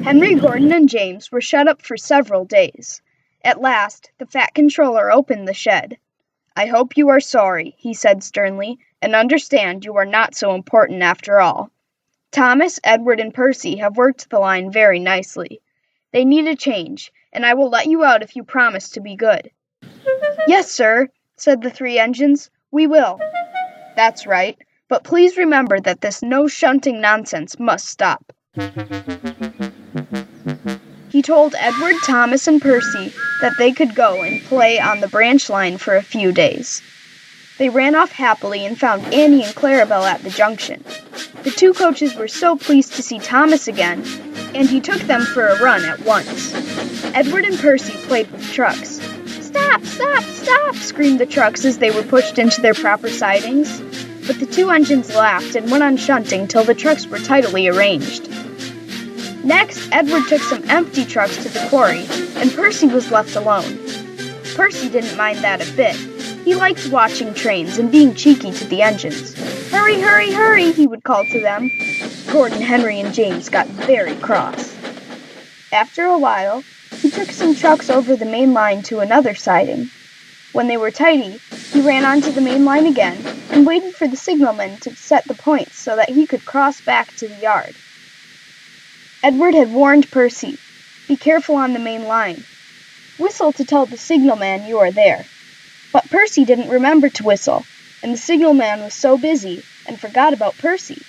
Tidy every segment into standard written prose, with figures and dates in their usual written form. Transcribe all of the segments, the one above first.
Henry, Gordon, and James were shut up for several days. At last, the Fat Controller opened the shed. "I hope you are sorry," he said sternly, "and understand you are not so important after all. Thomas, Edward, and Percy have worked the line very nicely. They need a change, and I will let you out if you promise to be good." "Yes, sir," said the 3 engines. "We will." "That's right, but please remember that this no shunting nonsense must stop." He told Edward, Thomas, and Percy that they could go and play on the branch line for a few days. They ran off happily and found Annie and Clarabelle at the junction. The 2 coaches were so pleased to see Thomas again, and he took them for a run at once. Edward and Percy played with trucks. "Stop, stop, stop!" screamed the trucks as they were pushed into their proper sidings. But the 2 engines laughed and went on shunting till the trucks were tidily arranged. Next, Edward took some empty trucks to the quarry, and Percy was left alone. Percy didn't mind that a bit. He liked watching trains and being cheeky to the engines. "Hurry, hurry, hurry," he would call to them. Gordon, Henry, and James got very cross. After a while, he took some trucks over the main line to another siding. When they were tidy, he ran onto the main line again and waited for the signalman to set the points so that he could cross back to the yard. Edward had warned Percy, "Be careful on the main line. Whistle to tell the signalman you are there." But Percy didn't remember to whistle, and the signalman was so busy and forgot about Percy.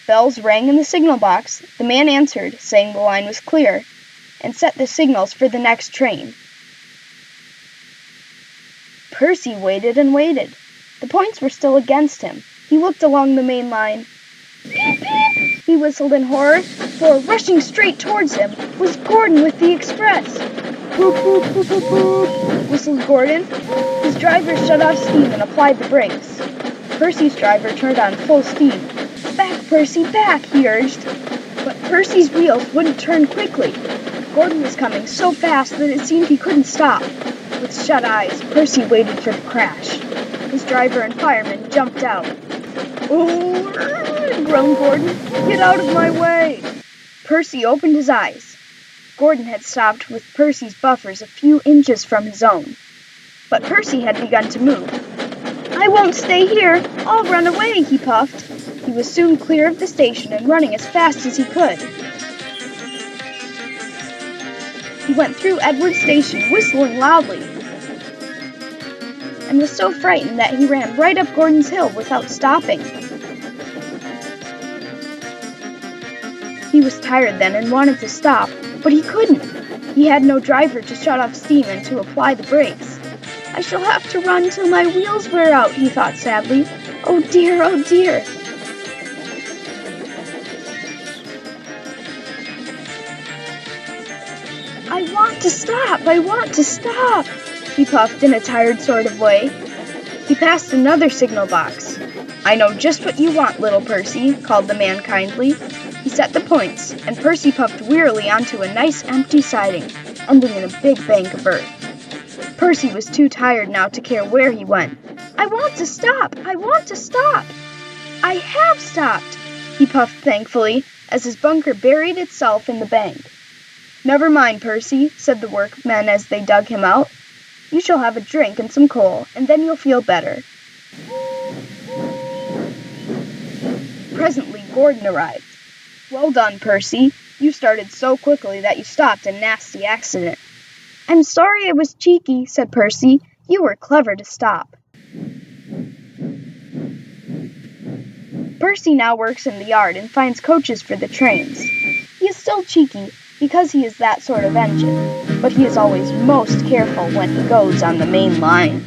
Bells rang in the signal box. The man answered, saying the line was clear, and set the signals for the next train. Percy waited and waited. The points were still against him. He looked along the main line. "Beep, beep!" he whistled in horror, for rushing straight towards him was Gordon with the express. "Boop, boop, boop, boop, boop," whistled Gordon. His driver shut off steam and applied the brakes. Percy's driver turned on full steam. "Back, Percy, back," he urged. But Percy's wheels wouldn't turn quickly. Gordon was coming so fast that it seemed he couldn't stop. With shut eyes, Percy waited for the crash. His driver and fireman jumped out. "Oh," groaned Gordon, "get out of my way!" Percy opened his eyes. Gordon had stopped with Percy's buffers a few inches from his own. But Percy had begun to move. "I won't stay here! I'll run away!" he puffed. He was soon clear of the station and running as fast as he could. He went through Edward's station, whistling loudly, and was so frightened that he ran right up Gordon's hill without stopping. He was tired then and wanted to stop, but he couldn't. He had no driver to shut off steam and to apply the brakes. "I shall have to run till my wheels wear out," he thought sadly. "Oh dear, oh dear." "I want to stop, I want to stop," he puffed in a tired sort of way. He passed another signal box. "I know just what you want, little Percy," called the man kindly. He set the points, and Percy puffed wearily onto a nice empty siding, ending in a big bank of earth. Percy was too tired now to care where he went. "I want to stop! I want to stop!" "I have stopped!" he puffed thankfully, as his bunker buried itself in the bank. "Never mind, Percy," said the workmen as they dug him out. "You shall have a drink and some coal, and then you'll feel better." Presently Gordon arrived. "Well done, Percy. You started so quickly that you stopped a nasty accident." "I'm sorry I was cheeky," said Percy. "You were clever to stop." Percy now works in the yard and finds coaches for the trains. He is still cheeky, because he is that sort of engine, but he is always most careful when he goes on the main line.